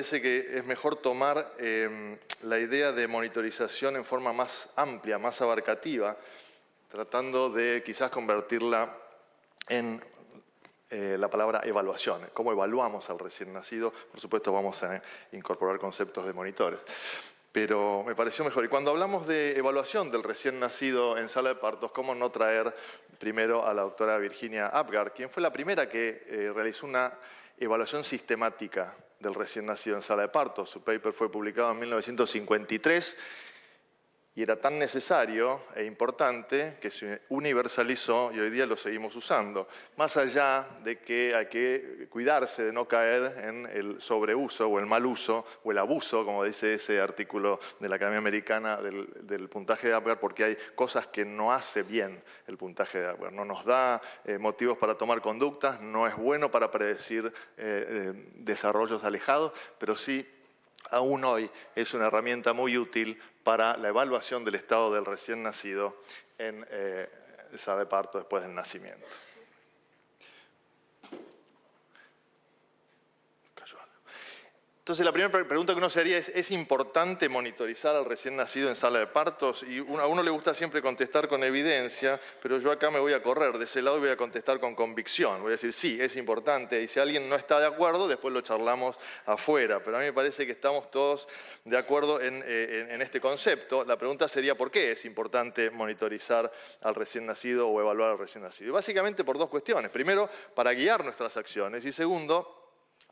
parece que es mejor tomar la idea de monitorización en forma más amplia, más abarcativa, tratando de quizás convertirla en la palabra evaluación. ¿Cómo evaluamos al recién nacido? Por supuesto vamos a incorporar conceptos de monitores. Pero me pareció mejor. Y cuando hablamos de evaluación del recién nacido en sala de partos, ¿cómo no traer primero a la doctora Virginia Apgar, quien fue la primera que realizó una evaluación sistemática del recién nacido en sala de partos? Su paper fue publicado en 1953 y era tan necesario e importante que se universalizó y hoy día lo seguimos usando. Más allá de que hay que cuidarse de no caer en el sobreuso o el mal uso o el abuso, como dice ese artículo de la Academia Americana del puntaje de Apgar, porque hay cosas que no hace bien el puntaje de Apgar. No nos da motivos para tomar conductas, no es bueno para predecir desarrollos alejados, pero sí, aún hoy es una herramienta muy útil para la evaluación del estado del recién nacido en sala de parto después del nacimiento. Entonces, la primera pregunta que uno se haría ¿es importante monitorizar al recién nacido en sala de partos? Y a uno le gusta siempre contestar con evidencia, pero yo acá me voy a correr de ese lado y voy a contestar con convicción. Voy a decir, sí, es importante, y si alguien no está de acuerdo, después lo charlamos afuera. Pero a mí me parece que estamos todos de acuerdo en este concepto. La pregunta sería, ¿por qué es importante monitorizar al recién nacido o evaluar al recién nacido? Y básicamente por dos cuestiones. Primero, para guiar nuestras acciones, y segundo,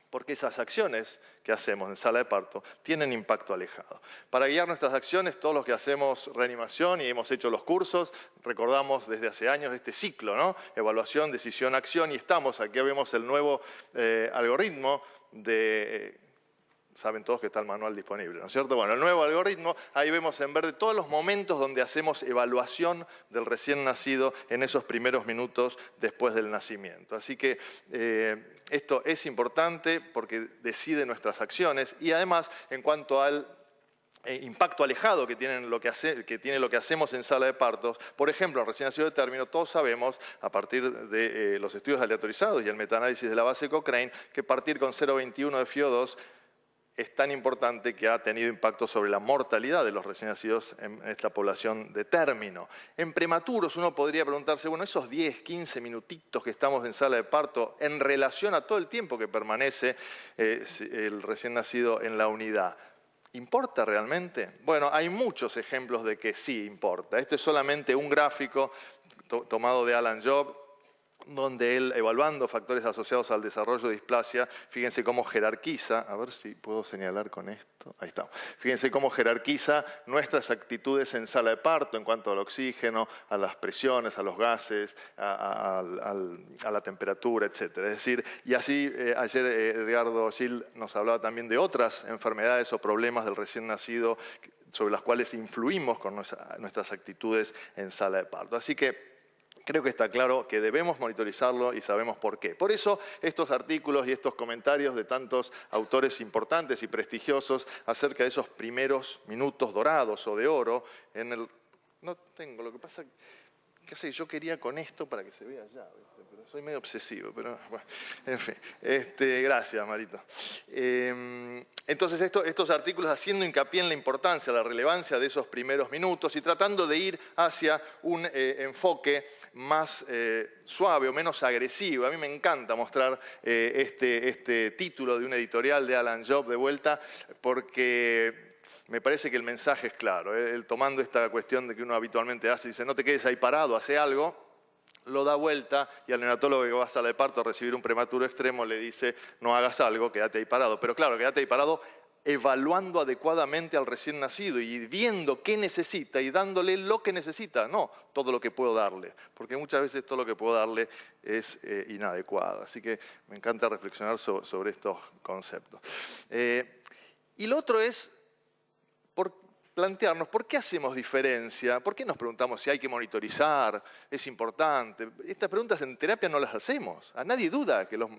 porque esas acciones que hacemos en sala de parto tienen impacto alejado. Para guiar nuestras acciones, todos los que hacemos reanimación y hemos hecho los cursos, recordamos desde hace años este ciclo, ¿no? Evaluación, decisión, acción, y aquí vemos el nuevo algoritmo de... Saben todos que está el manual disponible, ¿no es cierto? Bueno, el nuevo algoritmo, ahí vemos en verde todos los momentos donde hacemos evaluación del recién nacido en esos primeros minutos después del nacimiento. Así que esto es importante porque decide nuestras acciones y además en cuanto al impacto alejado que tiene lo que hacemos en sala de partos. Por ejemplo, en recién nacido de término, todos sabemos, a partir de los estudios aleatorizados y el metaanálisis de la base Cochrane, que partir con 0,21 de FiO2 es tan importante que ha tenido impacto sobre la mortalidad de los recién nacidos en esta población de término. En prematuros uno podría preguntarse, bueno, esos 10, 15 minutitos que estamos en sala de parto en relación a todo el tiempo que permanece el recién nacido en la unidad, ¿importa realmente? Bueno, hay muchos ejemplos de que sí importa. Este es solamente un gráfico tomado de Alan Job, donde él, evaluando factores asociados al desarrollo de displasia, fíjense cómo jerarquiza, a ver si puedo señalar con esto, ahí está, fíjense cómo jerarquiza nuestras actitudes en sala de parto en cuanto al oxígeno, a las presiones, a los gases, a la temperatura, etc. Es decir, y así ayer Edgardo Gil nos hablaba también de otras enfermedades o problemas del recién nacido sobre las cuales influimos con nuestras actitudes en sala de parto. Así que creo que está claro que debemos monitorizarlo y sabemos por qué. Por eso estos artículos y estos comentarios de tantos autores importantes y prestigiosos acerca de esos primeros minutos dorados o de oro en el... No tengo, lo que pasa... ¿Qué sé? Yo quería con esto para que se vea allá, ¿viste? Pero soy medio obsesivo, pero bueno, en fin. Gracias, Marito. Entonces, estos artículos haciendo hincapié en la importancia, la relevancia de esos primeros minutos y tratando de ir hacia un enfoque más suave o menos agresivo. A mí me encanta mostrar este título de un editorial de Alan Job de vuelta porque me parece que el mensaje es claro. Él tomando esta cuestión de que uno habitualmente hace, dice, no te quedes ahí parado, hace algo, lo da vuelta y al neonatólogo que va a sala de parto a recibir un prematuro extremo le dice, no hagas algo, quédate ahí parado. Pero claro, quédate ahí parado evaluando adecuadamente al recién nacido y viendo qué necesita y dándole lo que necesita, no todo lo que puedo darle, porque muchas veces todo lo que puedo darle es inadecuado. Así que me encanta reflexionar sobre estos conceptos. Y lo otro es plantearnos por qué hacemos diferencia, por qué nos preguntamos si hay que monitorizar, es importante. Estas preguntas en terapia no las hacemos. A nadie duda que los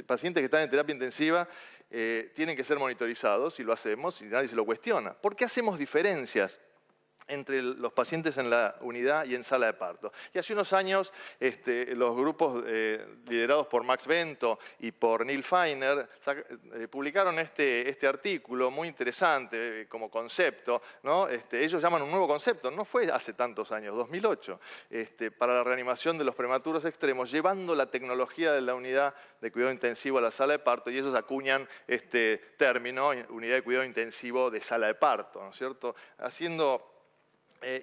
pacientes que están en terapia intensiva tienen que ser monitorizados y lo hacemos y nadie se lo cuestiona. ¿Por qué hacemos diferencias? entre los pacientes en la unidad y en sala de parto. Y hace unos años los grupos liderados por Max Bento y por Neil Feiner publicaron este artículo muy interesante como concepto, ¿no? Ellos llaman un nuevo concepto, no fue hace tantos años, 2008, para la reanimación de los prematuros extremos, llevando la tecnología de la unidad de cuidado intensivo a la sala de parto, y ellos acuñan este término, unidad de cuidado intensivo de sala de parto, ¿no es cierto? Haciendo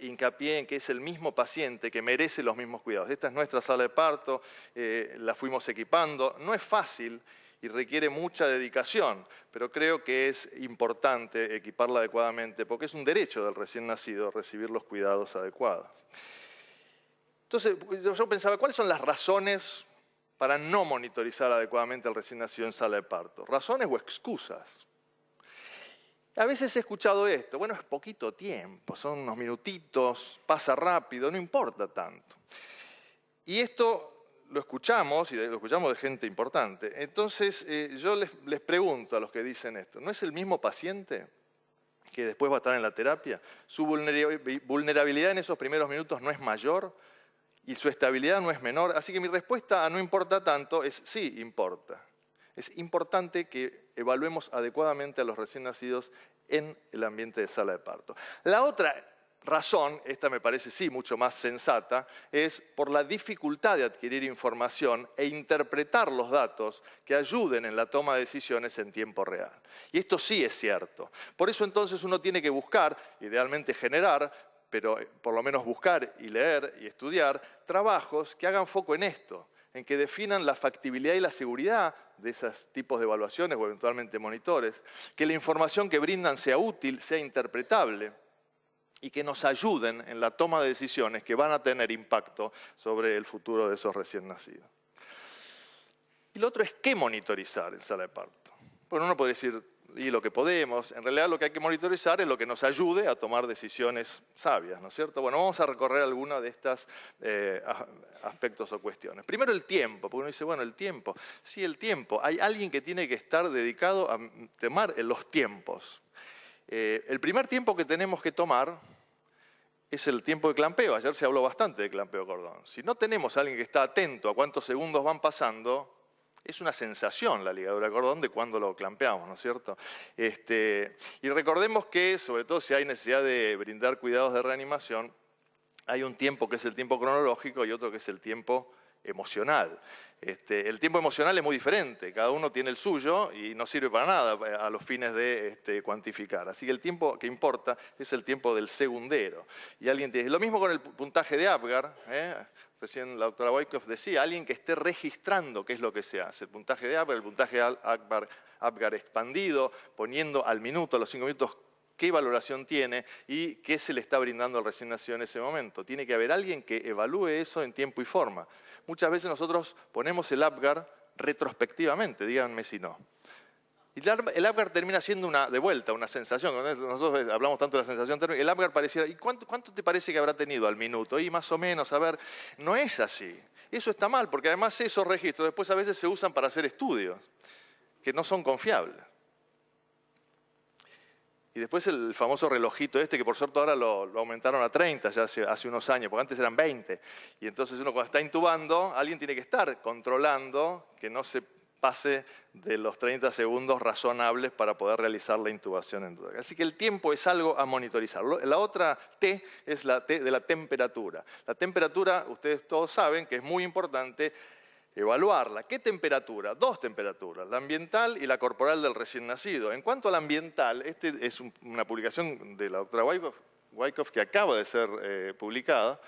hincapié en que es el mismo paciente que merece los mismos cuidados. Esta es nuestra sala de parto, la fuimos equipando. No es fácil y requiere mucha dedicación, pero creo que es importante equiparla adecuadamente porque es un derecho del recién nacido recibir los cuidados adecuados. Entonces, yo pensaba, ¿cuáles son las razones para no monitorizar adecuadamente al recién nacido en sala de parto? ¿Razones o excusas? A veces he escuchado esto, bueno, es poquito tiempo, son unos minutitos, pasa rápido, no importa tanto. Y esto lo escuchamos, y lo escuchamos de gente importante. Entonces, yo les pregunto a los que dicen esto, ¿no es el mismo paciente que después va a estar en la terapia? ¿Su vulnerabilidad en esos primeros minutos no es mayor? ¿Y su estabilidad no es menor? Así que mi respuesta a no importa tanto es sí importa. Es importante que evaluemos adecuadamente a los recién nacidos en el ambiente de sala de parto. La otra razón, esta me parece sí mucho más sensata, es por la dificultad de adquirir información e interpretar los datos que ayuden en la toma de decisiones en tiempo real. Y esto sí es cierto. Por eso entonces uno tiene que buscar, idealmente generar, pero por lo menos buscar y leer y estudiar trabajos que hagan foco en esto, en que definan la factibilidad y la seguridad de esos tipos de evaluaciones o eventualmente monitores, que la información que brindan sea útil, sea interpretable y que nos ayuden en la toma de decisiones que van a tener impacto sobre el futuro de esos recién nacidos. Y lo otro es qué monitorizar en sala de parto. Bueno, uno puede decir, y lo que podemos, en realidad lo que hay que monitorizar es lo que nos ayude a tomar decisiones sabias, ¿no es cierto? Bueno, vamos a recorrer algunos de estos aspectos o cuestiones. Primero el tiempo, porque uno dice, bueno, el tiempo. Sí, el tiempo. Hay alguien que tiene que estar dedicado a tomar los tiempos. El primer tiempo que tenemos que tomar es el tiempo de clampeo. Ayer se habló bastante de clampeo cordón. Si no tenemos a alguien que está atento a cuántos segundos van pasando, es una sensación la ligadura de cordón de cuando lo clampeamos, ¿no es cierto? Y recordemos que, sobre todo si hay necesidad de brindar cuidados de reanimación, hay un tiempo que es el tiempo cronológico y otro que es el tiempo emocional. El tiempo emocional es muy diferente, cada uno tiene el suyo y no sirve para nada a los fines de cuantificar. Así que el tiempo que importa es el tiempo del segundero. Y alguien tiene, lo mismo con el puntaje de Apgar, recién la doctora Wyckoff decía, alguien que esté registrando qué es lo que se hace. El puntaje de Apgar, el puntaje de Apgar expandido, poniendo al minuto, a los 5 minutos, qué valoración tiene y qué se le está brindando al recién nacido en ese momento. Tiene que haber alguien que evalúe eso en tiempo y forma. Muchas veces nosotros ponemos el Apgar retrospectivamente, díganme si no. Y el Apgar termina siendo de vuelta una sensación. Nosotros hablamos tanto de la sensación térmica. El Apgar pareciera, ¿y cuánto te parece que habrá tenido al minuto? Y más o menos, a ver, no es así. Eso está mal, porque además esos registros después a veces se usan para hacer estudios que no son confiables. Y después el famoso relojito que por suerte ahora lo aumentaron a 30 ya hace unos años, porque antes eran 20. Y entonces uno cuando está intubando, alguien tiene que estar controlando que no se pase de los 30 segundos razonables para poder realizar la intubación. Así que el tiempo es algo a monitorizar. La otra T es la T de la temperatura. La temperatura, ustedes todos saben que es muy importante evaluarla. ¿Qué temperatura? Dos temperaturas, la ambiental y la corporal del recién nacido. En cuanto a la ambiental, es una publicación de la doctora Wyckoff que acaba de ser publicada.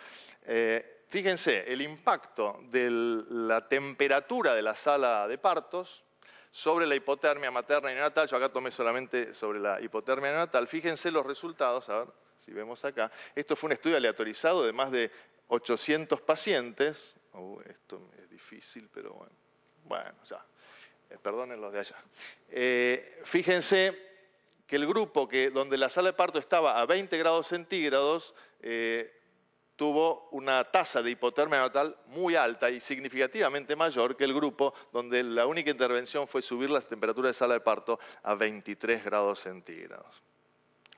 Fíjense, el impacto de la temperatura de la sala de partos sobre la hipotermia materna y neonatal. Yo acá tomé solamente sobre la hipotermia neonatal. Fíjense los resultados, a ver si vemos acá. Esto fue un estudio aleatorizado de más de 800 pacientes. Esto es difícil, pero bueno. Bueno, ya. Perdonen los de allá. Fíjense que el grupo donde la sala de parto estaba a 20 grados centígrados tuvo una tasa de hipotermia neonatal muy alta y significativamente mayor que el grupo donde la única intervención fue subir la temperatura de sala de parto a 23 grados centígrados.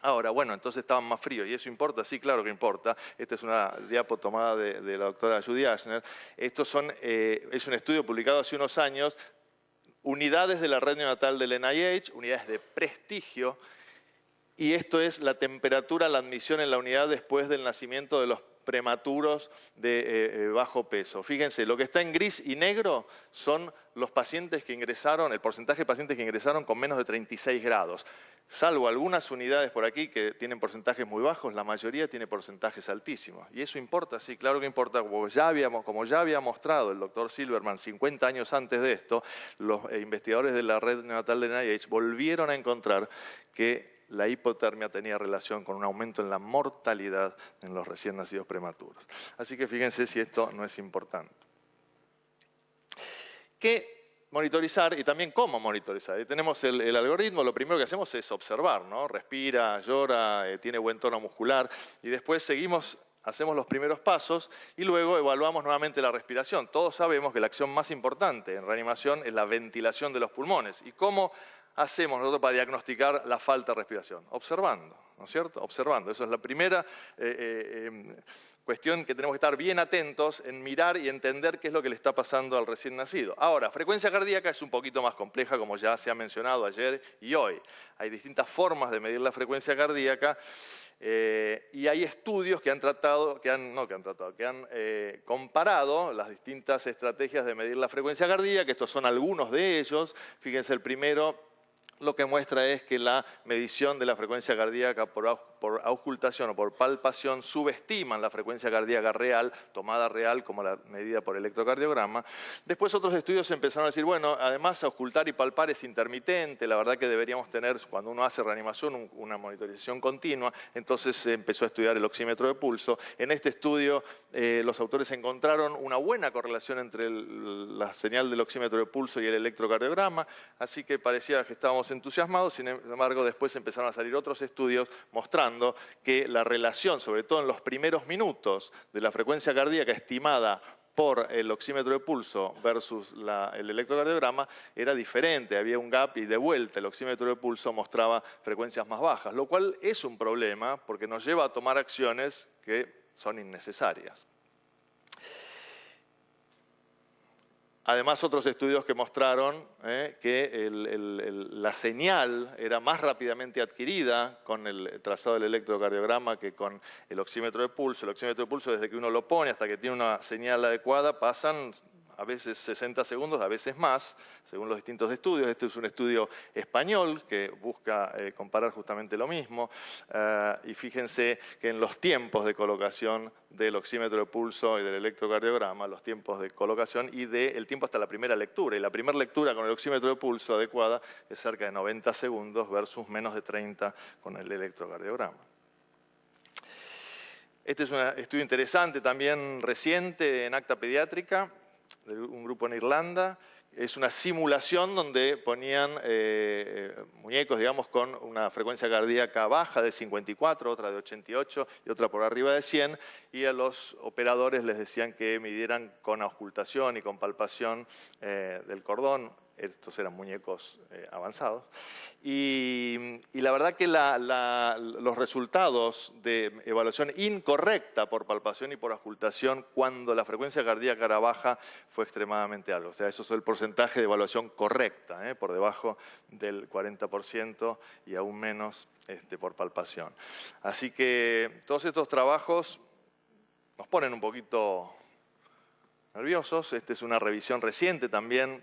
Ahora, bueno, entonces estaban más fríos. ¿Y eso importa? Sí, claro que importa. Esta es una diapo tomada de la doctora Judy Ashner. Es un estudio publicado hace unos años. Unidades de la red neonatal del NIH, unidades de prestigio. Y esto es la temperatura, la admisión en la unidad después del nacimiento de los prematuros de bajo peso. Fíjense, lo que está en gris y negro son los pacientes que ingresaron, el porcentaje de pacientes que ingresaron con menos de 36 grados. Salvo algunas unidades por aquí que tienen porcentajes muy bajos, la mayoría tiene porcentajes altísimos. ¿Y eso importa? Sí, claro que importa. Como ya había mostrado el doctor Silverman 50 años antes de esto, los investigadores de la red neonatal de NIH volvieron a encontrar que la hipotermia tenía relación con un aumento en la mortalidad en los recién nacidos prematuros. Así que fíjense si esto no es importante. ¿Qué monitorizar y también cómo monitorizar? Tenemos el algoritmo, lo primero que hacemos es observar, ¿no? Respira, llora, tiene buen tono muscular y después hacemos los primeros pasos y luego evaluamos nuevamente la respiración. Todos sabemos que la acción más importante en reanimación es la ventilación de los pulmones. ¿Y cómo hacemos nosotros para diagnosticar la falta de respiración? Observando, ¿no es cierto? Observando. Eso es la primera cuestión que tenemos que estar bien atentos en mirar y entender qué es lo que le está pasando al recién nacido. Ahora, frecuencia cardíaca es un poquito más compleja, como ya se ha mencionado ayer y hoy. Hay distintas formas de medir la frecuencia cardíaca y hay estudios que han comparado las distintas estrategias de medir la frecuencia cardíaca. Estos son algunos de ellos. Fíjense, el primero lo que muestra es que la medición de la frecuencia cardíaca por auscultación o por palpación subestiman la frecuencia cardíaca real, tomada real como la medida por electrocardiograma. Después otros estudios empezaron a decir, bueno, además auscultar y palpar es intermitente, la verdad que deberíamos tener, cuando uno hace reanimación, una monitorización continua. Entonces se empezó a estudiar el oxímetro de pulso. En este estudio los autores encontraron una buena correlación entre la señal del oxímetro de pulso y el electrocardiograma, así que parecía que estábamos entusiasmados. Sin embargo, después empezaron a salir otros estudios mostrando que la relación, sobre todo en los primeros minutos, de la frecuencia cardíaca estimada por el oxímetro de pulso versus el electrocardiograma era diferente, había un gap y de vuelta el oxímetro de pulso mostraba frecuencias más bajas, lo cual es un problema porque nos lleva a tomar acciones que son innecesarias. Además, otros estudios que mostraron que la señal era más rápidamente adquirida con el trazado del electrocardiograma que con el oxímetro de pulso. El oxímetro de pulso, desde que uno lo pone hasta que tiene una señal adecuada, pasan a veces 60 segundos, a veces más, según los distintos estudios. Este es un estudio español que busca comparar justamente lo mismo. Y fíjense que en los tiempos de colocación del oxímetro de pulso y del electrocardiograma, los tiempos de colocación y el tiempo hasta la primera lectura. Y la primera lectura con el oxímetro de pulso adecuada es cerca de 90 segundos versus menos de 30 con el electrocardiograma. Este es un estudio interesante, también reciente, en acta pediátrica, de un grupo en Irlanda. Es una simulación donde ponían muñecos, digamos, con una frecuencia cardíaca baja de 54, otra de 88 y otra por arriba de 100, y a los operadores les decían que midieran con auscultación y con palpación del cordón. Estos eran muñecos avanzados. Y la verdad que los resultados de evaluación incorrecta por palpación y por auscultación cuando la frecuencia cardíaca era baja fue extremadamente alto. O sea, eso es el porcentaje de evaluación correcta, por debajo del 40% y aún menos por palpación. Así que todos estos trabajos nos ponen un poquito nerviosos. Esta es una revisión reciente también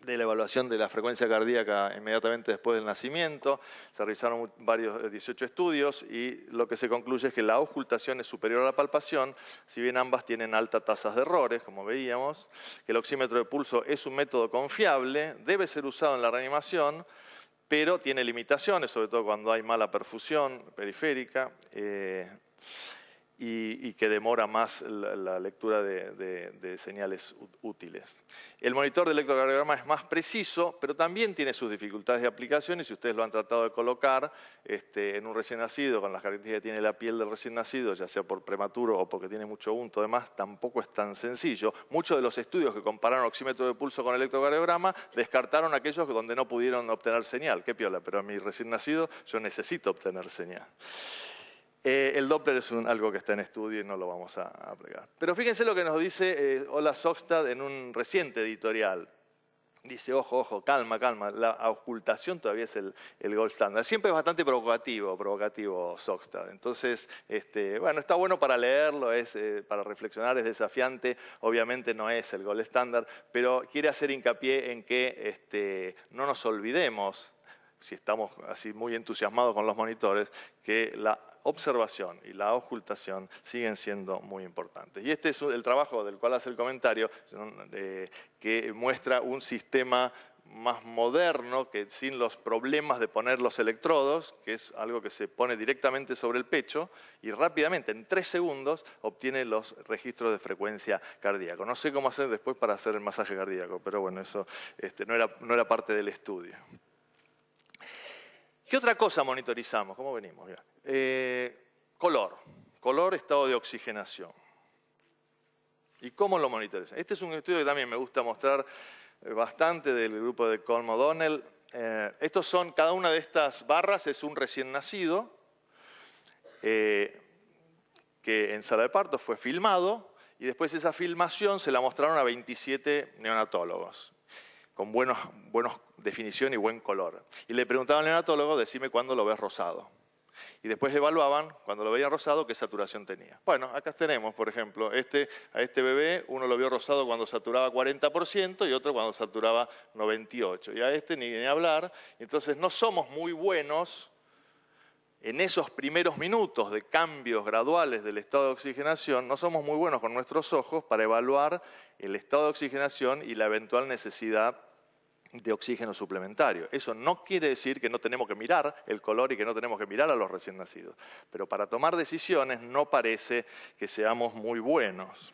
de la evaluación de la frecuencia cardíaca inmediatamente después del nacimiento. Se revisaron 18 estudios y lo que se concluye es que la auscultación es superior a la palpación, si bien ambas tienen altas tasas de errores, como veíamos, que el oxímetro de pulso es un método confiable, debe ser usado en la reanimación, pero tiene limitaciones, sobre todo cuando hay mala perfusión periférica. y que demora más la lectura de señales útiles. El monitor de electrocardiograma es más preciso, pero también tiene sus dificultades de aplicación, y si ustedes lo han tratado de colocar en un recién nacido, con las características que tiene la piel del recién nacido, ya sea por prematuro o porque tiene mucho unto, además, tampoco es tan sencillo. Muchos de los estudios que compararon oxímetro de pulso con electrocardiograma descartaron aquellos donde no pudieron obtener señal. Qué piola, pero a mi recién nacido yo necesito obtener señal. El Doppler es algo que está en estudio y no lo vamos a aplicar. Pero fíjense lo que nos dice Ola Sogstad en un reciente editorial. Dice, ojo, ojo, calma, calma, la auscultación todavía es el gold standard. Siempre es bastante provocativo Sogstad. Entonces, bueno, está bueno para leerlo, para reflexionar, es desafiante. Obviamente no es el gold standard, pero quiere hacer hincapié en que no nos olvidemos, si estamos así muy entusiasmados con los monitores, que la observación y la auscultación siguen siendo muy importantes. Y este es el trabajo del cual hace el comentario, que muestra un sistema más moderno, que sin los problemas de poner los electrodos, que es algo que se pone directamente sobre el pecho, y rápidamente, en 3 segundos, obtiene los registros de frecuencia cardíaca. No sé cómo hacer después para hacer el masaje cardíaco, pero bueno, eso no era parte del estudio. ¿Qué otra cosa monitorizamos? ¿Cómo venimos? Color, estado de oxigenación. ¿Y cómo lo monitorizamos? Este es un estudio que también me gusta mostrar bastante, del grupo de Colm O'Donnell. Cada una de estas barras es un recién nacido que en sala de parto fue filmado, y después esa filmación se la mostraron a 27 neonatólogos con buena definición y buen color. Y le preguntaban al neonatólogo, decime cuándo lo ves rosado. Y después evaluaban, cuando lo veían rosado, qué saturación tenía. Bueno, acá tenemos, por ejemplo, a este bebé, uno lo vio rosado cuando saturaba 40% y otro cuando saturaba 98%. Y a este ni hablar. Entonces no somos muy buenos en esos primeros minutos de cambios graduales del estado de oxigenación, no somos muy buenos con nuestros ojos para evaluar el estado de oxigenación y la eventual necesidad de oxígeno suplementario. Eso no quiere decir que no tenemos que mirar el color y que no tenemos que mirar a los recién nacidos. Pero para tomar decisiones no parece que seamos muy buenos.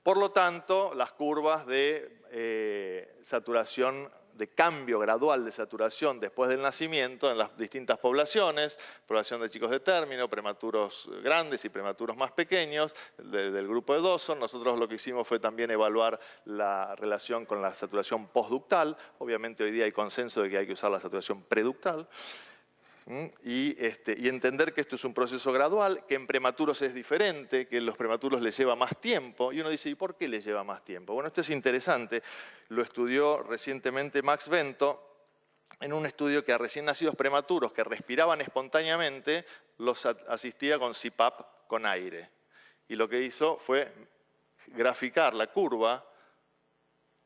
Por lo tanto, las curvas de saturación, de cambio gradual de saturación después del nacimiento en las distintas poblaciones, población de chicos de término, prematuros grandes y prematuros más pequeños, del grupo de Dawson. Nosotros lo que hicimos fue también evaluar la relación con la saturación postductal. Obviamente hoy día hay consenso de que hay que usar la saturación preductal. Y entender que esto es un proceso gradual, que en prematuros es diferente, que en los prematuros les lleva más tiempo. Y uno dice, ¿y por qué les lleva más tiempo? Bueno, esto es interesante. Lo estudió recientemente Max Bento en un estudio que a recién nacidos prematuros que respiraban espontáneamente los asistía con CPAP con aire. Y lo que hizo fue graficar la curva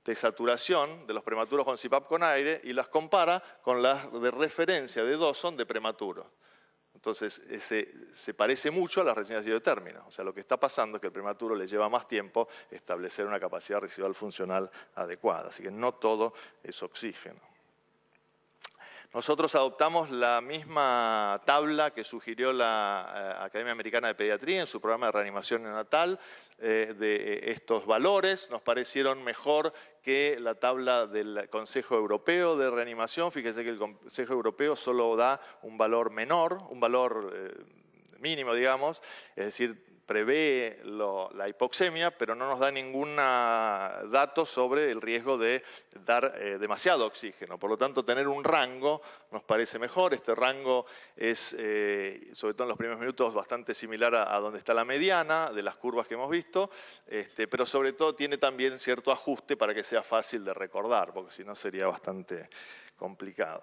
de saturación de los prematuros con CPAP con aire y las compara con las de referencia de Dawson de prematuros. Entonces, se parece mucho a las recién nacidos de término. O sea, lo que está pasando es que el prematuro le lleva más tiempo establecer una capacidad residual funcional adecuada. Así que no todo es oxígeno. Nosotros adoptamos la misma tabla que sugirió la Academia Americana de Pediatría en su programa de reanimación neonatal de estos valores. Nos parecieron mejor que la tabla del Consejo Europeo de Reanimación. Fíjense que el Consejo Europeo solo da un valor menor, un valor mínimo, digamos, es decir, prevé la hipoxemia, pero no nos da ningún dato sobre el riesgo de dar demasiado oxígeno. Por lo tanto, tener un rango nos parece mejor. Este rango es, sobre todo en los primeros minutos, bastante similar a donde está la mediana de las curvas que hemos visto, pero sobre todo tiene también cierto ajuste para que sea fácil de recordar, porque si no sería bastante complicado.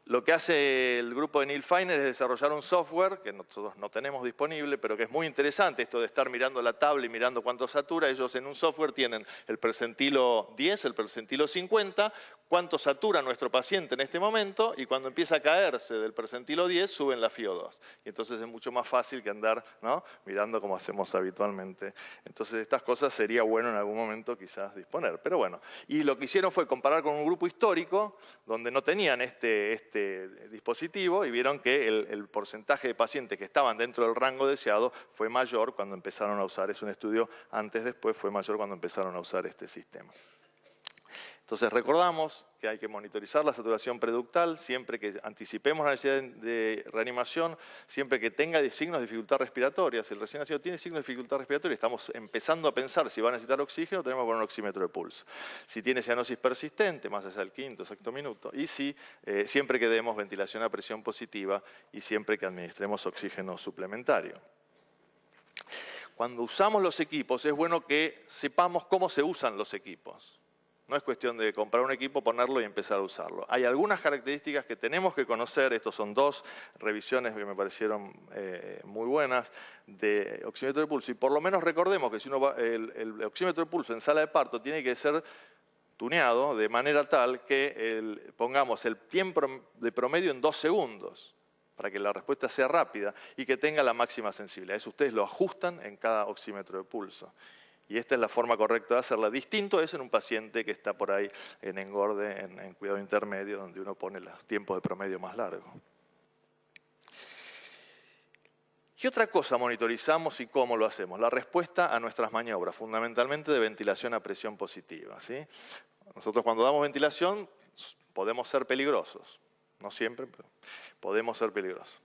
Lo que hace el grupo de Neil Feiner es desarrollar un software que nosotros no tenemos disponible, pero que es muy interesante esto de estar mirando la tabla y mirando cuánto satura. Ellos en un software tienen el percentilo 10, el percentilo 50, cuánto satura nuestro paciente en este momento, y cuando empieza a caerse del percentilo 10 suben la FiO2. Y entonces es mucho más fácil que andar, ¿no?, mirando como hacemos habitualmente. Entonces estas cosas sería bueno en algún momento quizás disponer. Pero bueno, y lo que hicieron fue comparar con un grupo histórico donde no tenían este este dispositivo y vieron que el porcentaje de pacientes que estaban dentro del rango deseado fue mayor cuando empezaron a usar. Es un estudio antes-después, fue mayor cuando empezaron a usar este sistema. Entonces recordamos que hay que monitorizar la saturación preductal siempre que anticipemos la necesidad de reanimación, siempre que tenga signos de dificultad respiratoria. Si el recién nacido tiene signos de dificultad respiratoria, estamos empezando a pensar si va a necesitar oxígeno, tenemos que poner un oxímetro de pulso. Si tiene cianosis persistente, más allá del quinto, sexto minuto, y si siempre que demos ventilación a presión positiva y siempre que administremos oxígeno suplementario. Cuando usamos los equipos, es bueno que sepamos cómo se usan los equipos. No es cuestión de comprar un equipo, ponerlo y empezar a usarlo. Hay algunas características que tenemos que conocer. Estos son dos revisiones que me parecieron muy buenas de oxímetro de pulso. Y por lo menos recordemos que si uno va, el oxímetro de pulso en sala de parto tiene que ser tuneado de manera tal que pongamos el tiempo de promedio en 2 segundos para que la respuesta sea rápida y que tenga la máxima sensibilidad. Eso ustedes lo ajustan en cada oxímetro de pulso. Y esta es la forma correcta de hacerla. Distinto es en un paciente que está por ahí en engorde, en cuidado intermedio, donde uno pone los tiempos de promedio más largos. ¿Qué otra cosa monitorizamos y cómo lo hacemos? La respuesta a nuestras maniobras, fundamentalmente de ventilación a presión positiva, ¿sí? Nosotros cuando damos ventilación podemos ser peligrosos. No siempre, pero podemos ser peligrosos.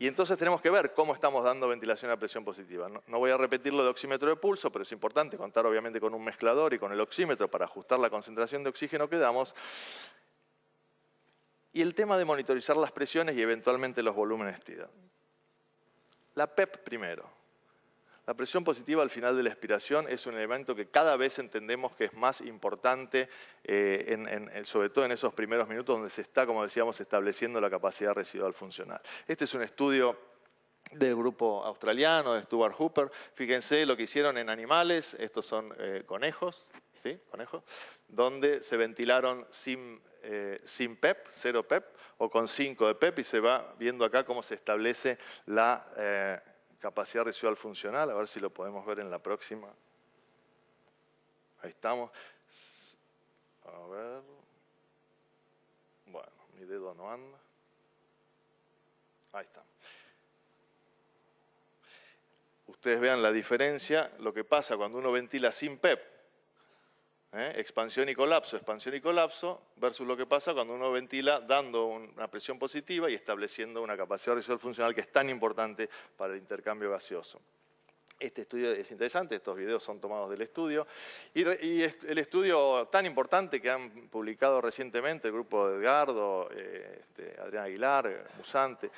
Y entonces tenemos que ver cómo estamos dando ventilación a presión positiva. No voy a repetir lo de oxímetro de pulso, pero es importante contar obviamente con un mezclador y con el oxímetro para ajustar la concentración de oxígeno que damos. Y el tema de monitorizar las presiones y eventualmente los volúmenes TIDA. La PEP primero. La presión positiva al final de la expiración es un elemento que cada vez entendemos que es más importante, sobre todo en esos primeros minutos donde se está, como decíamos, estableciendo la capacidad residual funcional. Este es un estudio del grupo australiano, de Stuart Hooper. Fíjense lo que hicieron en animales, estos son conejos, ¿sí? Conejos, donde se ventilaron sin PEP, 0 PEP, o con 5 de PEP, y se va viendo acá cómo se establece la capacidad residual funcional, a ver si lo podemos ver en la próxima. Ahí estamos. A ver. Bueno, mi dedo no anda. Ahí está. Ustedes vean la diferencia, lo que pasa cuando uno ventila sin PEP. Expansión y colapso, versus lo que pasa cuando uno ventila dando una presión positiva y estableciendo una capacidad residual funcional que es tan importante para el intercambio gaseoso. Este estudio es interesante, estos videos son tomados del estudio. Y el estudio tan importante que han publicado recientemente el grupo de Edgardo, Adrián Aguilar, Musante.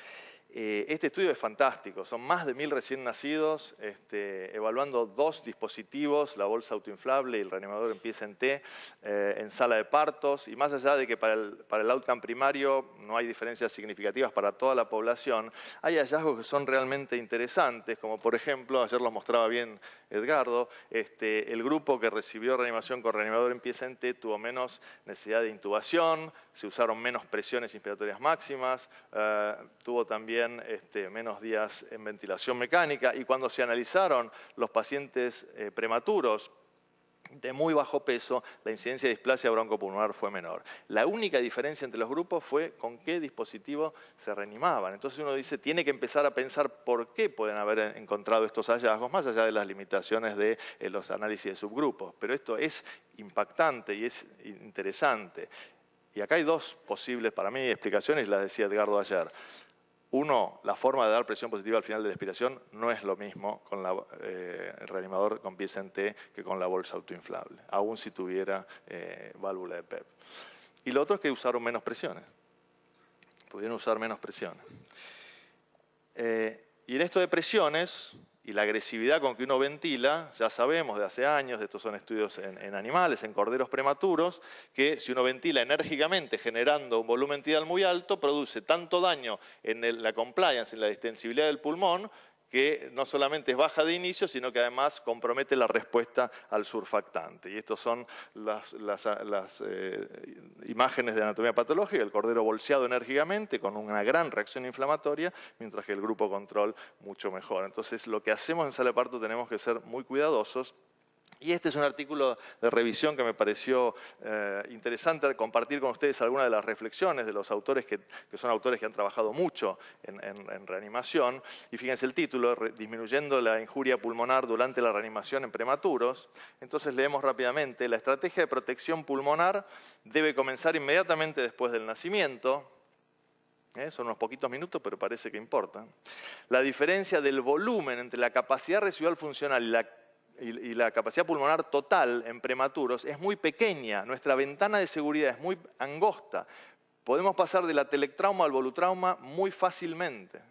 Este estudio es fantástico, son más de 1000 recién nacidos evaluando 2 dispositivos, la bolsa autoinflable y el reanimador en pieza en T, en sala de partos, y más allá de que para el outcome primario no hay diferencias significativas para toda la población, hay hallazgos que son realmente interesantes, como por ejemplo, ayer los mostraba bien Edgardo, el grupo que recibió reanimación con reanimador en pieza en T tuvo menos necesidad de intubación, se usaron menos presiones inspiratorias máximas, tuvo también menos días en ventilación mecánica, y cuando se analizaron los pacientes prematuros de muy bajo peso, la incidencia de displasia broncopulmonar fue menor. La única diferencia entre los grupos fue con qué dispositivo se reanimaban. Entonces uno dice, tiene que empezar a pensar por qué pueden haber encontrado estos hallazgos, más allá de las limitaciones de los análisis de subgrupos. Pero esto es impactante y es interesante. Y acá hay 2 posibles, para mí, explicaciones, las decía Edgardo ayer. Uno, la forma de dar presión positiva al final de la expiración no es lo mismo con el reanimador con pieza en T que con la bolsa autoinflable, aun si tuviera válvula de PEP. Y lo otro es que usaron menos presiones. Pudieron usar menos presiones. Y en esto de presiones y la agresividad con que uno ventila, ya sabemos de hace años, estos son estudios en animales, en corderos prematuros, que si uno ventila enérgicamente generando un volumen tidal muy alto, produce tanto daño en la compliance, en la distensibilidad del pulmón, que no solamente es baja de inicio, sino que además compromete la respuesta al surfactante. Y estas son las imágenes de anatomía patológica, el cordero bolseado enérgicamente con una gran reacción inflamatoria, mientras que el grupo control mucho mejor. Entonces, lo que hacemos en sala de parto tenemos que ser muy cuidadosos Y este es un artículo de revisión que me pareció interesante compartir con ustedes algunas de las reflexiones de los autores que son autores que han trabajado mucho en reanimación. Y fíjense el título, disminuyendo la injuria pulmonar durante la reanimación en prematuros. Entonces leemos rápidamente, la estrategia de protección pulmonar debe comenzar inmediatamente después del nacimiento. Son unos poquitos minutos, pero parece que importa. La diferencia del volumen entre la capacidad residual funcional y la capacidad pulmonar total en prematuros es muy pequeña. Nuestra ventana de seguridad es muy angosta. Podemos pasar del atelectrauma al volutrauma muy fácilmente.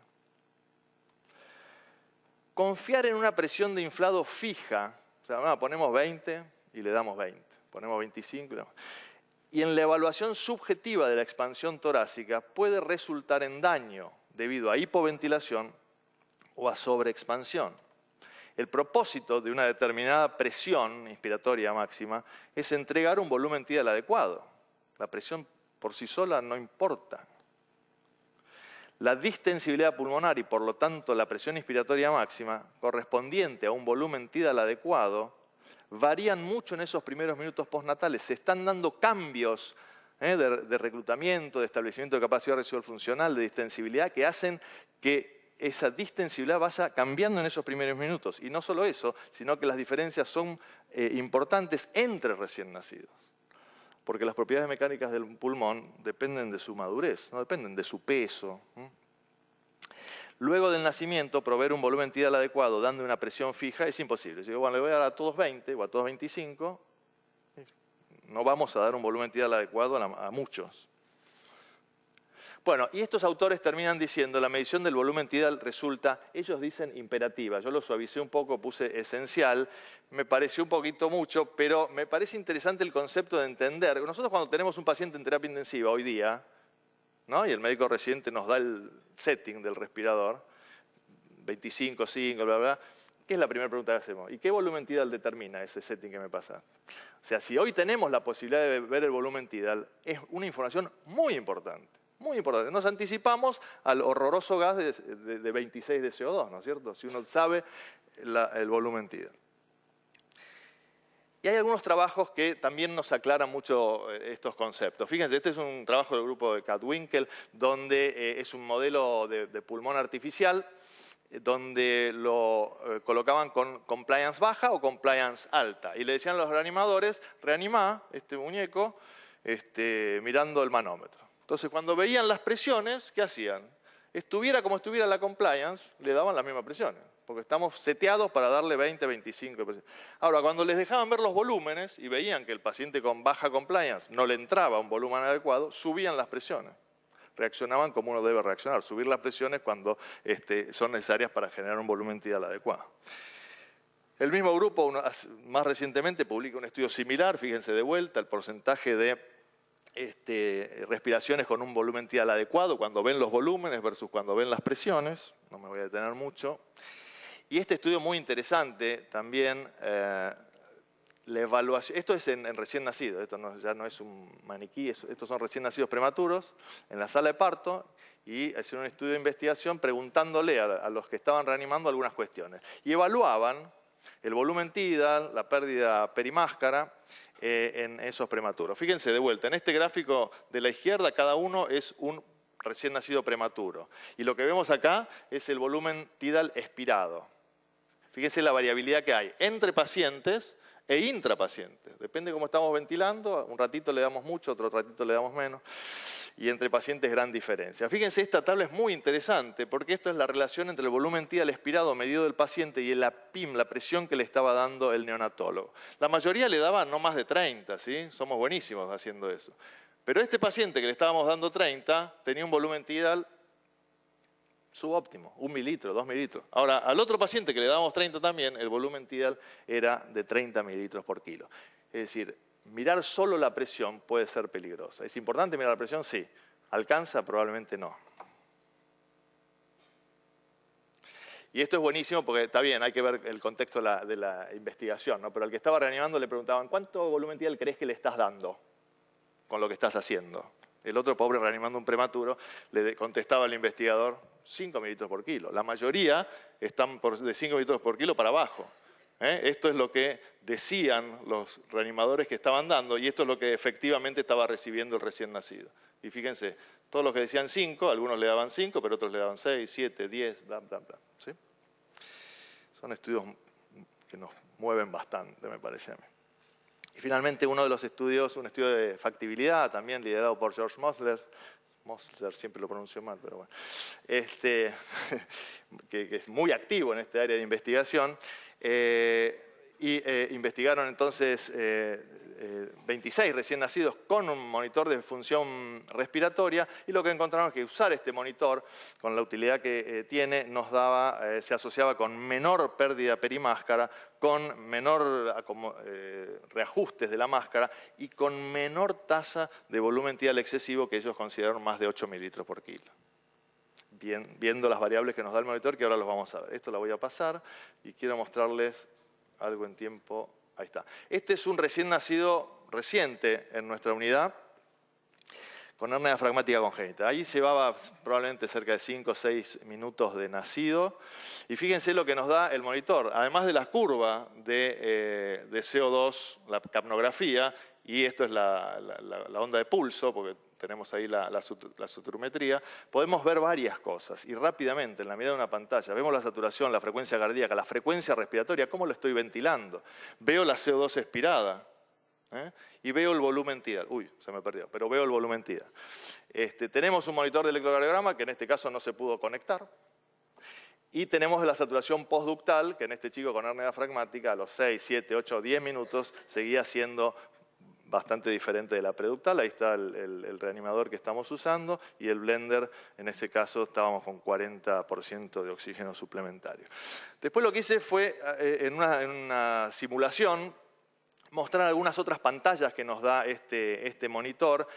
Confiar en una presión de inflado fija. O sea, ponemos 20 y le damos 20. Ponemos 25 y en la evaluación subjetiva de la expansión torácica puede resultar en daño debido a hipoventilación o a sobreexpansión. El propósito de una determinada presión inspiratoria máxima es entregar un volumen tidal adecuado. La presión por sí sola no importa. La distensibilidad pulmonar y por lo tanto la presión inspiratoria máxima correspondiente a un volumen tidal adecuado varían mucho en esos primeros minutos postnatales. Se están dando cambios de reclutamiento, de establecimiento de capacidad residual funcional, de distensibilidad que hacen que esa distensibilidad vaya cambiando en esos primeros minutos. Y no solo eso, sino que las diferencias son importantes entre recién nacidos. Porque las propiedades mecánicas del pulmón dependen de su madurez, no dependen de su peso. Luego del nacimiento, proveer un volumen tidal adecuado dando una presión fija es imposible. Si digo, bueno, le voy a dar a todos 20 o a todos 25, no vamos a dar un volumen tidal adecuado a muchos. Bueno, y estos autores terminan diciendo la medición del volumen tidal resulta, ellos dicen imperativa, yo lo suavicé un poco, puse esencial, me pareció un poquito mucho, pero me parece interesante el concepto de entender. Nosotros cuando tenemos un paciente en terapia intensiva hoy día, ¿no? Y el médico residente nos da el setting del respirador, 25, 5, bla, bla, ¿qué es la primera pregunta que hacemos? ¿Y qué volumen tidal determina ese setting que me pasa? O sea, si hoy tenemos la posibilidad de ver el volumen tidal, es una información muy importante. Muy importante. Nos anticipamos al horroroso gas de 26 de CO2, ¿no es cierto? Si uno sabe el volumen tidal. Y hay algunos trabajos que también nos aclaran mucho estos conceptos. Fíjense, este es un trabajo del grupo de Cadwinkel, donde es un modelo de pulmón artificial, donde lo colocaban con compliance baja o compliance alta. Y le decían a los reanimadores, reanimá este muñeco mirando el manómetro. Entonces, cuando veían las presiones, ¿qué hacían? Estuviera como estuviera la compliance, le daban las mismas presiones, porque estamos seteados para darle 20, 25 presiones. Ahora, cuando les dejaban ver los volúmenes y veían que el paciente con baja compliance no le entraba un volumen adecuado, subían las presiones. Reaccionaban como uno debe reaccionar, subir las presiones cuando son necesarias para generar un volumen tidal adecuado. El mismo grupo, más recientemente, publica un estudio similar, fíjense de vuelta, el porcentaje de respiraciones con un volumen tidal adecuado cuando ven los volúmenes versus cuando ven las presiones, no me voy a detener mucho. Y este estudio muy interesante también, la evaluación, esto es en recién nacido, esto ya no es un maniquí, estos son recién nacidos prematuros en la sala de parto y hicieron un estudio de investigación preguntándole a los que estaban reanimando algunas cuestiones. Y evaluaban el volumen tidal, la pérdida perimáscara, en esos prematuros. Fíjense de vuelta, en este gráfico de la izquierda cada uno es un recién nacido prematuro. Y lo que vemos acá es el volumen tidal expirado. Fíjense la variabilidad que hay entre pacientes e intrapacientes. Depende de cómo estamos ventilando, un ratito le damos mucho, otro ratito le damos menos. Y entre pacientes gran diferencia. Fíjense, esta tabla es muy interesante porque esto es la relación entre el volumen tidal expirado medido del paciente y la PIM, la presión que le estaba dando el neonatólogo. La mayoría le daba no más de 30, ¿sí? Somos buenísimos haciendo eso. Pero este paciente que le estábamos dando 30 tenía un volumen tidal subóptimo, 1 mililitro, 2 mililitros. Ahora, al otro paciente que le dábamos 30 también, el volumen tidal era de 30 mililitros por kilo. Es decir, mirar solo la presión puede ser peligrosa. ¿Es importante mirar la presión? Sí. ¿Alcanza? Probablemente no. Y esto es buenísimo porque está bien, hay que ver el contexto de la investigación, ¿no? Pero al que estaba reanimando le preguntaban, ¿cuánto volumen tidal crees que le estás dando con lo que estás haciendo? El otro pobre reanimando un prematuro le contestaba al investigador 5 mililitros por kilo. La mayoría están de 5 mililitros por kilo para abajo. Esto es lo que decían los reanimadores que estaban dando y esto es lo que efectivamente estaba recibiendo el recién nacido. Y fíjense, todos los que decían 5, algunos le daban 5, pero otros le daban 6, 7, 10, bla, bla, bla. ¿Sí? Son estudios que nos mueven bastante, me parece a mí. Y finalmente uno de los estudios, un estudio de factibilidad, también liderado por George Mosler, siempre lo pronuncio mal, pero bueno, que es muy activo en este área de investigación, investigaron entonces 26 recién nacidos con un monitor de función respiratoria y lo que encontraron es que usar este monitor con la utilidad que tiene nos daba, se asociaba con menor pérdida perimáscara, con menor reajustes de la máscara y con menor tasa de volumen tidal excesivo que ellos consideraron más de 8 mililitros por kilo. Bien, viendo las variables que nos da el monitor, que ahora los vamos a ver. Esto la voy a pasar y quiero mostrarles algo en tiempo. Ahí está. Este es un recién nacido reciente en nuestra unidad con hernia diafragmática congénita. Ahí llevaba probablemente cerca de 5 o 6 minutos de nacido. Y fíjense lo que nos da el monitor. Además de la curva de CO2, la capnografía, y esto es la onda de pulso, porque tenemos ahí la saturometría, podemos ver varias cosas. Y rápidamente, en la mitad de una pantalla, vemos la saturación, la frecuencia cardíaca, la frecuencia respiratoria, cómo lo estoy ventilando. Veo la CO2 expirada. Y veo el volumen tidal. Uy, se me perdió, pero veo el volumen tidal. Tenemos un monitor de electrocardiograma que en este caso no se pudo conectar. Y tenemos la saturación postductal, que en este chico con hernia diafragmática a los 6, 7, 8, 10 minutos seguía siendo bastante diferente de la preductal. Ahí está el reanimador que estamos usando y el blender, en este caso estábamos con 40% de oxígeno suplementario. Después lo que hice fue, en una simulación, mostrar algunas otras pantallas que nos da este monitor.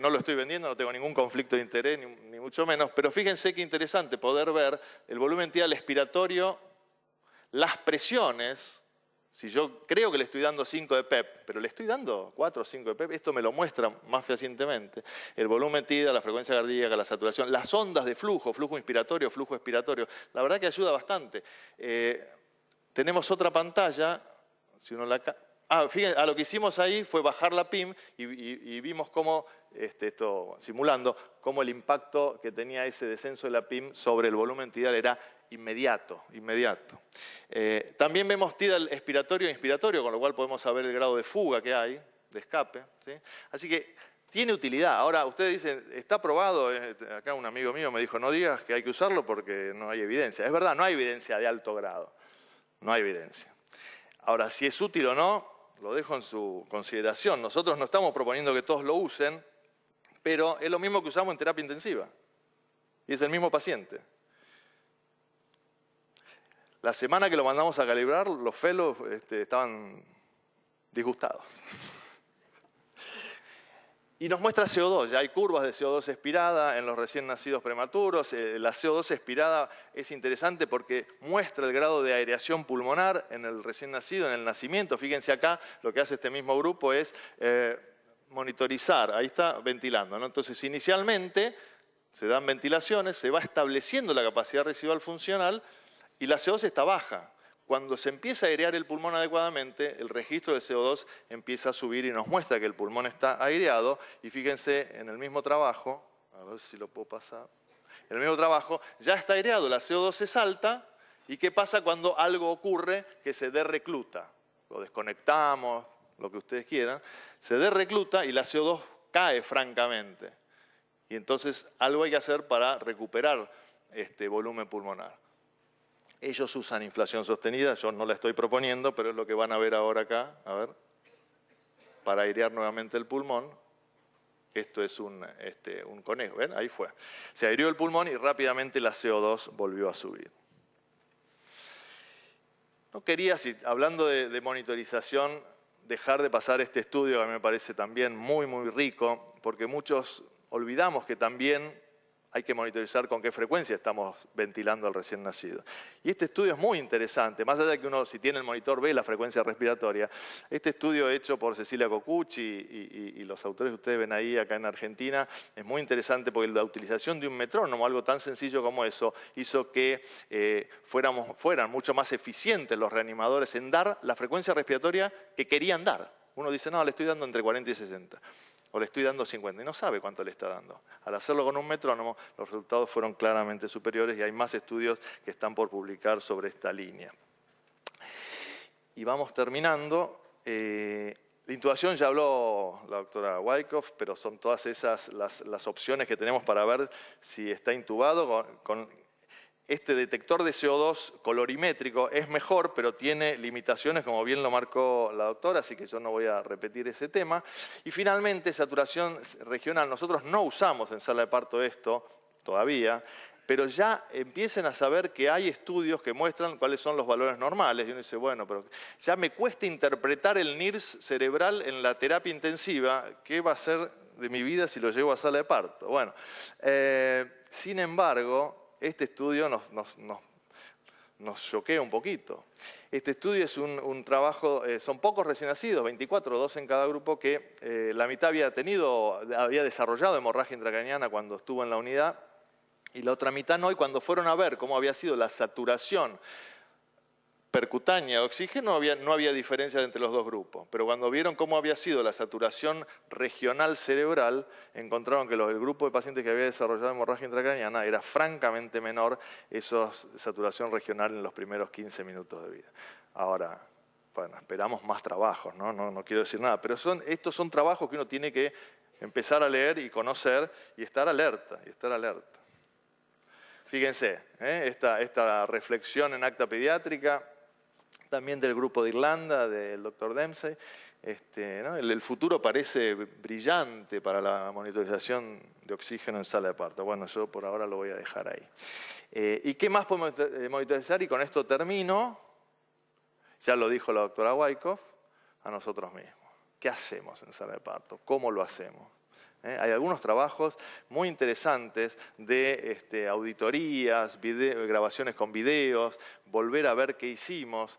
No lo estoy vendiendo, no tengo ningún conflicto de interés, ni mucho menos, pero fíjense qué interesante poder ver el volumen tidal expiratorio, las presiones. Si yo creo que le estoy dando 5 de PEP, pero le estoy dando 4 o 5 de PEP, esto me lo muestra más fehacientemente. El volumen tidal, la frecuencia cardíaca, la saturación, las ondas de flujo, flujo inspiratorio, flujo expiratorio. La verdad que ayuda bastante. Tenemos otra pantalla, si uno la... fíjense, lo que hicimos ahí fue bajar la PIM y vimos cómo, esto simulando, cómo el impacto que tenía ese descenso de la PIM sobre el volumen tidal era inmediato. También vemos tidal expiratorio e inspiratorio, con lo cual podemos saber el grado de fuga que hay, de escape. ¿Sí? Así que tiene utilidad. Ahora, ustedes dicen, ¿está probado? Acá un amigo mío me dijo, no digas que hay que usarlo porque no hay evidencia. Es verdad, no hay evidencia de alto grado. No hay evidencia. Ahora, si es útil o no, lo dejo en su consideración. Nosotros no estamos proponiendo que todos lo usen, pero es lo mismo que usamos en terapia intensiva. Y es el mismo paciente. La semana que lo mandamos a calibrar, los fellows estaban disgustados. Y nos muestra CO2, ya hay curvas de CO2 expirada en los recién nacidos prematuros. La CO2 expirada es interesante porque muestra el grado de aireación pulmonar en el recién nacido, en el nacimiento. Fíjense acá, lo que hace este mismo grupo es monitorizar, ahí está ventilando, ¿no? Entonces, inicialmente se dan ventilaciones, se va estableciendo la capacidad residual funcional y la CO2 está baja. Cuando se empieza a airear el pulmón adecuadamente, el registro de CO2 empieza a subir y nos muestra que el pulmón está aireado. Y fíjense, en el mismo trabajo, a ver si lo puedo pasar, en el mismo trabajo ya está aireado, la CO2 se salta. ¿Y qué pasa cuando algo ocurre que se derrecluta? Lo desconectamos, lo que ustedes quieran, se derrecluta y la CO2 cae francamente. Y entonces algo hay que hacer para recuperar este volumen pulmonar. Ellos usan inflación sostenida, yo no la estoy proponiendo, pero es lo que van a ver ahora acá, a ver, para airear nuevamente el pulmón. Esto es un conejo, ¿ven? Ahí fue. Se aireó el pulmón y rápidamente la CO2 volvió a subir. No quería, hablando de monitorización, dejar de pasar este estudio que a mí me parece también muy, muy rico, porque muchos olvidamos que también hay que monitorizar con qué frecuencia estamos ventilando al recién nacido. Y este estudio es muy interesante, más allá de que uno, si tiene el monitor, ve la frecuencia respiratoria. Este estudio hecho por Cecilia Cocucci y los autores que ustedes ven ahí acá en Argentina, es muy interesante porque la utilización de un metrónomo, algo tan sencillo como eso, hizo que fueran mucho más eficientes los reanimadores en dar la frecuencia respiratoria que querían dar. Uno dice, no, le estoy dando entre 40 y 60. O le estoy dando 50, y no sabe cuánto le está dando. Al hacerlo con un metrónomo, los resultados fueron claramente superiores y hay más estudios que están por publicar sobre esta línea. Y vamos terminando. La intubación ya habló la doctora Wyckoff, pero son todas esas las opciones que tenemos para ver si está intubado con este detector de CO2 colorimétrico. Es mejor, pero tiene limitaciones, como bien lo marcó la doctora, así que yo no voy a repetir ese tema. Y finalmente, saturación regional. Nosotros no usamos en sala de parto esto todavía, pero ya empiecen a saber que hay estudios que muestran cuáles son los valores normales. Y uno dice, bueno, pero ya me cuesta interpretar el NIRS cerebral en la terapia intensiva. ¿Qué va a ser de mi vida si lo llevo a sala de parto? Bueno, sin embargo, este estudio nos choquea un poquito. Este estudio es un trabajo, son pocos recién nacidos, 24, 2 en cada grupo, que la mitad había desarrollado hemorragia intracraniana cuando estuvo en la unidad, y la otra mitad no, y cuando fueron a ver cómo había sido la saturación percutánea de oxígeno, no había diferencia entre los dos grupos. Pero cuando vieron cómo había sido la saturación regional cerebral, encontraron que el grupo de pacientes que había desarrollado hemorragia intracraniana era francamente menor esa saturación regional en los primeros 15 minutos de vida. Ahora, bueno, esperamos más trabajos, no quiero decir nada, pero estos son trabajos que uno tiene que empezar a leer y conocer y estar alerta, Fíjense, esta reflexión en acta pediátrica, también del grupo de Irlanda, del Dr. Dempsey. ¿No? El futuro parece brillante para la monitorización de oxígeno en sala de parto. Bueno, yo por ahora lo voy a dejar ahí. ¿Y qué más podemos monitorizar? Y con esto termino. Ya lo dijo la doctora Wyckoff, a nosotros mismos. ¿Qué hacemos en sala de parto? ¿Cómo lo hacemos? Hay algunos trabajos muy interesantes de auditorías, grabaciones con videos, volver a ver qué hicimos,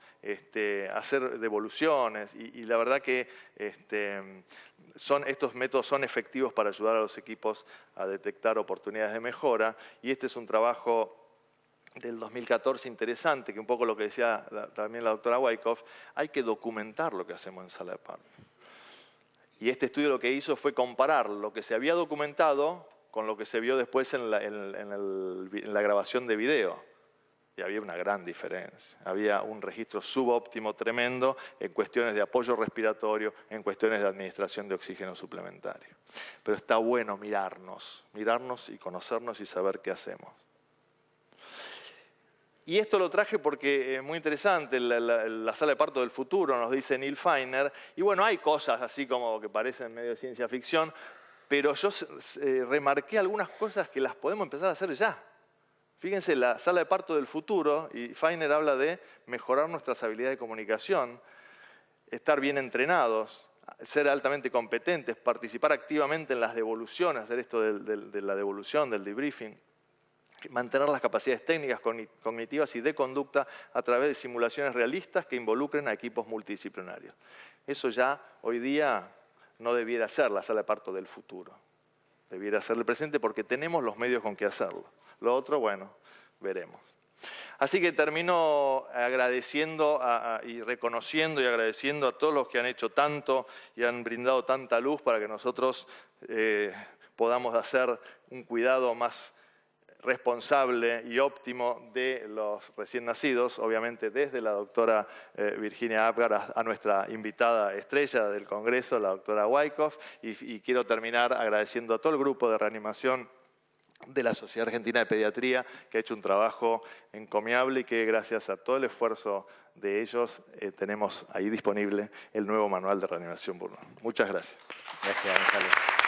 hacer devoluciones y la verdad que estos métodos son efectivos para ayudar a los equipos a detectar oportunidades de mejora y este es un trabajo del 2014 interesante, que un poco lo que decía también la doctora Wyckoff, hay que documentar lo que hacemos en sala de parto. Y este estudio lo que hizo fue comparar lo que se había documentado con lo que se vio después en la grabación de video. Y había una gran diferencia. Había un registro subóptimo tremendo en cuestiones de apoyo respiratorio, en cuestiones de administración de oxígeno suplementario. Pero está bueno mirarnos y conocernos y saber qué hacemos. Y esto lo traje porque es muy interesante, la sala de parto del futuro, nos dice Neil Feiner. Y bueno, hay cosas así como que parecen medio de ciencia ficción, pero yo remarqué algunas cosas que las podemos empezar a hacer ya. Fíjense, la sala de parto del futuro, y Feiner habla de mejorar nuestras habilidades de comunicación, estar bien entrenados, ser altamente competentes, participar activamente en las devoluciones, hacer esto de la devolución, del debriefing, mantener las capacidades técnicas, cognitivas y de conducta a través de simulaciones realistas que involucren a equipos multidisciplinarios. Eso ya hoy día no debiera ser la sala de parto del futuro. Debiera ser el presente porque tenemos los medios con que hacerlo. Lo otro, bueno, veremos. Así que termino agradeciendo y reconociendo y agradeciendo a todos los que han hecho tanto y han brindado tanta luz para que nosotros podamos hacer un cuidado más responsable y óptimo de los recién nacidos, obviamente desde la doctora Virginia Apgar a nuestra invitada estrella del Congreso, la doctora Wyckoff, y quiero terminar agradeciendo a todo el grupo de reanimación de la Sociedad Argentina de Pediatría, que ha hecho un trabajo encomiable y que gracias a todo el esfuerzo de ellos tenemos ahí disponible el nuevo manual de reanimación pulmonar. Muchas gracias. Gracias, Gonzalo.